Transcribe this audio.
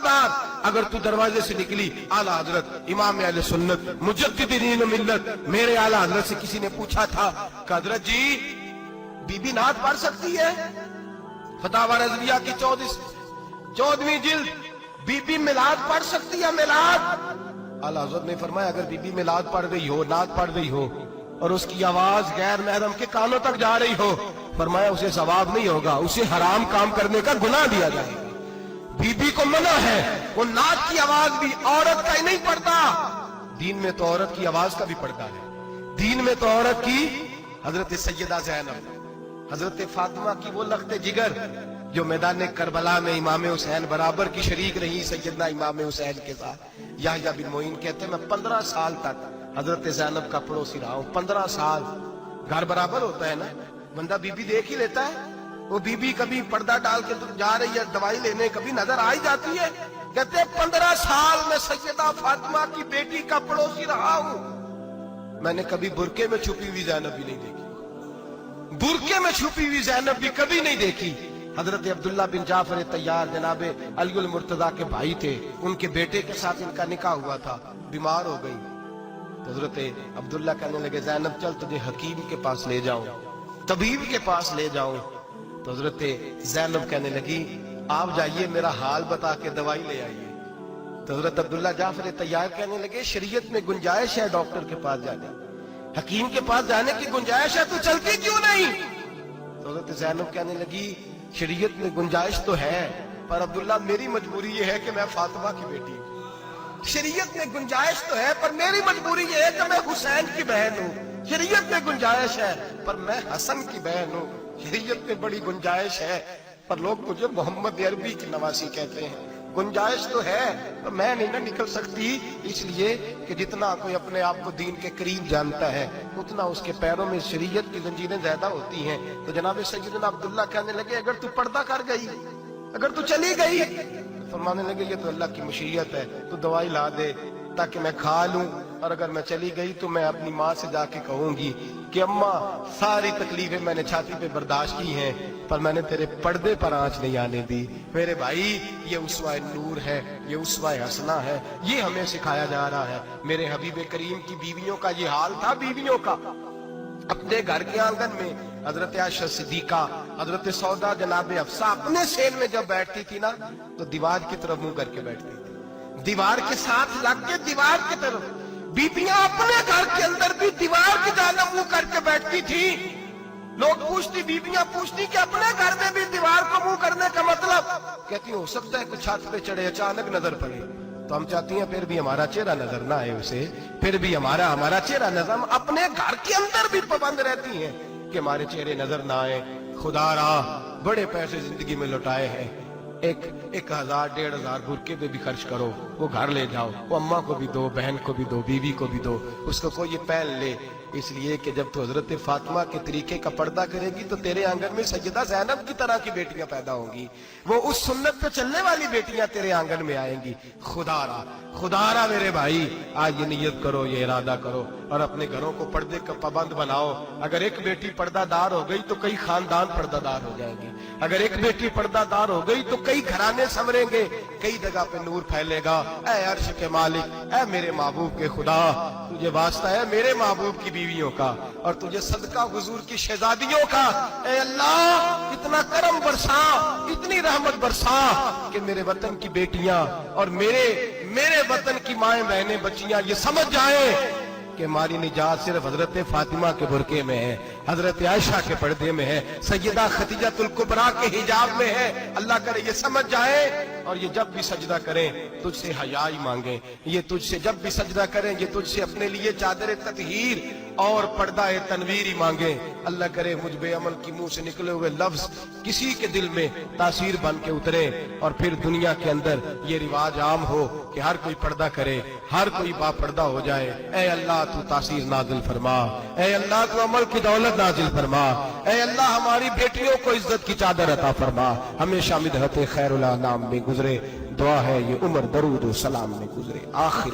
खबरदार अगर तू दरवाजे से निकली, आला हजरत इमाम अहले सुन्नत मुजद्दिद दीन मिल्लत मेरे आला हजरत से किसी ने पूछा था कि हजरत जी बीबी नात पढ़ सकती है? फतावा रज़विया की 14वीं जिल्द, बीबी मिलाद पढ़ सकती है? मिलाद। आला हजरत ने फरमाया अगर बीबी मिलाद पढ़ रही हो, नात पढ़ रही हो और उसकी आवाज गैर महरम के कानों तक जा रही हो, फरमाया उसे सवाब नहीं होगा, उसे हराम काम करने का गुनाह दिया जाएगा। बीबी को मना है, वो नात की आवाज भी औरत का ही नहीं पड़ता, दीन में तो औरत की आवाज का भी पड़ता है। दीन में तो औरत की, हजरत सैयदा ज़ैनब, हजरत फातिमा की वो लख्ते जिगर जो मैदान करबला में इमाम हुसैन बराबर की शरीक रही सैयदना इमाम हुसैन के साथ। याह्या बिन मोइन कहते हैं मैं 15 साल तक हजरत ज़ैनब का पड़ोसी रहा हूं। 15 साल, घर बराबर होता है ना, बंदा बीबी देख ही लेता है। वो बीबी कभी पर्दा डाल के जा रही है दवाई लेने, कभी नजर आ ही जाती है। कहते 15 साल में सैयदा फातिमा की बेटी का पड़ोसी रहा हूं, मैंने कभी बुरके में छुपी हुई ज़ैनब भी नहीं देखी, बुरके में छुपी हुई ज़ैनब भी कभी नहीं देखी। हजरत अब्दुल्ला बिन जाफर तैयार जनाबे अली मुर्तजा के भाई थे, उनके बेटे के साथ इनका निकाह हुआ था, बीमार हो गई। तो हजरत अब्दुल्ला कहने लगे ज़ैनब चल तुझे हकीम के पास ले जाऊं, तबीब के पास ले जाऊं। तो हजरत ज़ैनब कहने लगी आप जाइए मेरा हाल बता के दवाई ले आइए। तो हजरत अब्दुल्ला जाफर तैयार कहने लगे शरीयत में गुंजाइश है डॉक्टर के पास जाने, हकीम के पास जाने की गुंजाइश है, तो चलती क्यों नहीं? तो हजरत ज़ैनब कहने लगी शरीयत में गुंजाइश तो है, पर अब्दुल्ला मेरी मजबूरी ये है कि मैं फातिमा की बेटी हूं। शरीयत में गुंजाइश तो है पर मेरी मजबूरी ये है कि मैं हुसैन की बहन हूं। शरीयत में गुंजाइश है पर मैं हसन की बहन हूं। शरीयत में बड़ी गुंजाइश है पर लोग मुझे मोहम्मद अरबी की नवासी कहते हैं। गुंजाइश तो है पर मैं नहीं ना निकल सकती, इसलिए कि जितना कोई अपने आप को दीन के करीब जानता है उतना उसके पैरों में शरीयत की जंजीरें ज्यादा होती हैं। तो जनाब सैयदना अब्दुल्ला कहने लगे अगर तू पर्दा कर गई, अगर तू चली गई, तो फरमाने लगे ये तो अल्लाह की मशीयत है, तू दवाई ला दे ताकि मैं खा लूं, और अगर मैं चली गई तो मैं अपनी माँ से जाके कहूंगी कि अम्मा सारी तकलीफें मैंने छाती पे बर्दाश्त की हैं पर मैंने तेरे पर्दे पर आंच नहीं आने दी। मेरे भाई ये उसवा नूर है, ये उसवा हसना है, ये हमें सिखाया जा रहा है। मेरे हबीब करीम की बीवियों का ये हाल था, बीवियों का अपने घर के आंगन में हजरत आयशा सिद्दीका, हजरत सौदा जनाब अफसा अपने सेल में जब बैठती थी ना तो दीवार की तरफ मुंह करके बैठती थी, दीवार के साथ लग के दीवार की तरफ। बीबियां अपने घर के अंदर भी दीवार की जानिब मुंह करके बैठती थी। लोग पूछती, बीबियां पूछती कि अपने घर में भी दीवार को मुंह करने का मतलब? कहती हो सकता है कुछ छत पे चढ़े अचानक नजर पड़े, तो हम चाहती हैं फिर भी हमारा चेहरा नजर ना आए उसे, फिर भी हमारा चेहरा नजर, हम अपने घर के अंदर भी पाबंद रहती हैं कि हमारे चेहरे नजर ना आए। खुदा रा बड़े पैसे जिंदगी में लुटाए हैं, 1000 1500 बुरके पे भी खर्च करो, वो घर ले जाओ, वो अम्मा को भी दो, बहन को भी दो, बीवी को भी दो, उसको कोई ये पहन ले। इसलिए कि जब तो हजरत फातिमा के तरीके का पर्दा करेगी तो तेरे आंगन में सैयदा ज़ैनब की तरह की बेटियां पैदा होंगी, वो उस सुन्नत पे चलने वाली बेटियां तेरे आंगन में आएंगी। खुदारा मेरे भाई आज ये नियत करो, ये इरादा करो और अपने घरों को पर्दे का पाबंद बनाओ। अगर एक बेटी पर्दादार हो गई तो कई खानदान पर्दादार हो जाएंगे, अगर एक बेटी पर्दादार हो गई तो कई घराने संवरेंगे, कई जगह पे नूर फैलेगा। ऐ अर्श के मालिक, ऐ मेरे महबूब के खुदा, तुझे वास्ता है मेरे महबूब की बीवियों का और तुझे सदका हुजूर की शहजादियों का। ऐ अल्लाह इतना करम बरसा, इतनी रहमत बरसा कि मेरे वतन की बेटियां और मेरे वतन की माएं बहनें बच्चियां ये समझ जाएं कि हमारी निजात सिर्फ हजरत फातिमा के बुरके में है, हजरत आयशा के पर्दे में है, सैयदा खदीजतुल कुबरा के हिजाब में है। अल्लाह करे ये समझ जाए और ये जब भी सजदा करें तुझसे हयाई मांगे, ये तुझसे जब भी सजदा करें ये तुझसे अपने लिए चादर ततहीर और पर्दा तनवीर ही मांगे। अल्लाह करे मुझ बेअमल की मुंह से निकले हुए लफ्ज किसी के दिल में तासीर बन के उतरे और फिर दुनिया के अंदर ये रिवाज आम हो कि हर कोई पर्दा करे, हर कोई बापर्दा हो जाए। ऐ अल्लाह तू तासीर नाजिल फरमा, ऐ अल्लाह तू अमल की दौलत नाजिल फरमा, ऐ अल्लाह हमारी बेटियों को इज्जत की चादर अता फरमा, हमेशा मिदहत खैरुल अनाम में गुजरे। दुआ है ये उम्र दरूद सलाम में गुजरे। आखिर